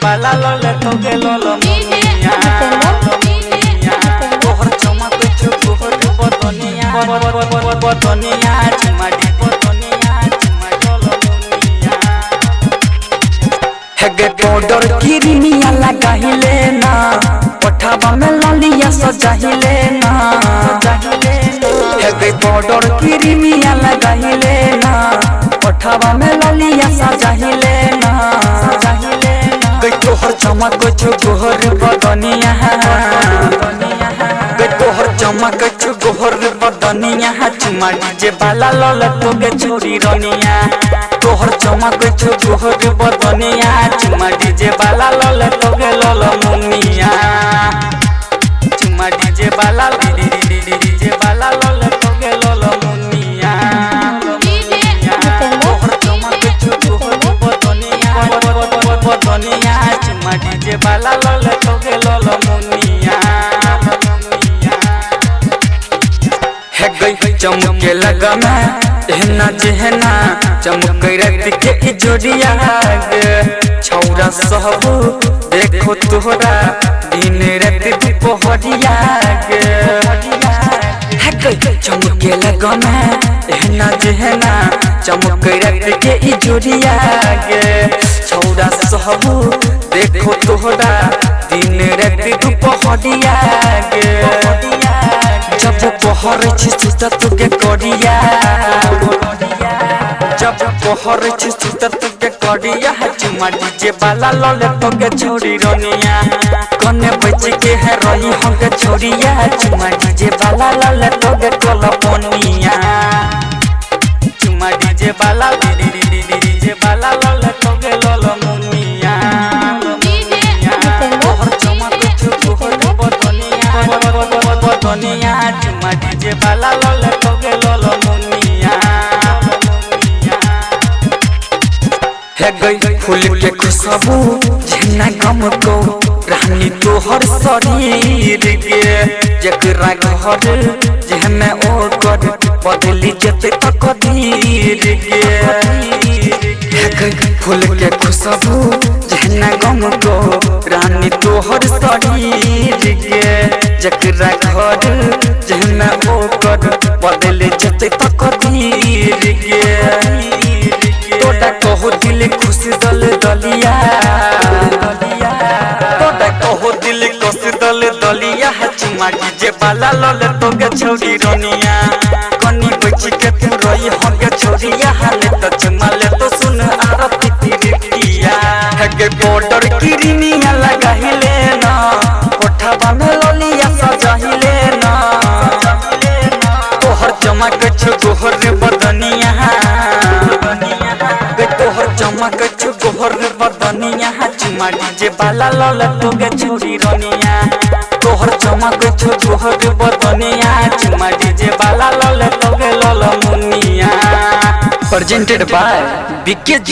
बाला लले तो के लोलो मुनिया तोहर चमक चुकोर बदनिया बदनिया चुमाडी बदनिया चुमाडलो मुनिया हेगे पाउडर क्रीमिया लगाहिले ना पठाबा में ललिया सजाहिले ना हेगे पाउडर क्रीमिया लगाहिले ना पठाबा में ललिया सजाहिले ना गई तोहर चमक चुकोर बदनिया गई तोहर चमक चुकोर बदनिया चुमाडी जे बाला लल तोगे छोरी रनिया तोहर चमक चुकोर बदनिया चुमाडी जे बाला लल तोगे लल मुनिया चुमाडी जे बाला जे बाला लल तोगे लल मुनिया तोहर चमक चुकोर बदनिया चुमाडी जे बाला लल तोगे लल मुनिया है गई चमके लगा मैं एहना जेहना चमक रत के जोड़िया छौरा सब देखो तोहरा दिन रात दुपहरिया है गई चमके लगा मैं एहना जेहना चमक रत के जोड़िया छौरा सब देखो तोहरा दिन रात दुपहरिया जब पहर छित तुगे करिया जब पहर छित तुगे करिया चुमाडी जे बाला लले तोगे छोरी रनिया कने बच के है रही होगे छोरिया चुमाडी जे बाला लले तोगे कलपनिया चुमाडी जे बाला जे बाला लले तोगे लल मुनिया तोहर चमक चुकोर बदनिया चुमाडी जे बाला लले तोगे लल मुनिया है गई फूल के खुशबू जेना गम को रानी तोहर शरीर के जकरा घर जेहमे ओकर बदली जते तकदीर के है गई फूल के खुशबू जेना गम को रानी तोहर शरीर के जकरा घर जेहमे ओकर बदली जते तकदीर के तोड़ा कहो दिल खुश दल दलिया तोड़ा कहो दिल खुश दल दलिया चुमाडी जे बाला लले तोगे छोरी रनिया कनी बच के तू रही होगे छोरिया हाले तो चमाले तो सुन आरती तिरकिया हेगे बॉर्डर क्रीमिया लगाहिले ना कोठाबा में ललिया सजाहिले ना तोहर चमक चुकोर बदनिया तोहर चमक चुकोर बदनिया चुमाडी जे बाला लले तोगे छोरी रनिया तोहर चमक चुकोर बदनिया चुमाडी जे बाला लले तोगे लल मुनिया प्रेजेंटेड बाय बीके।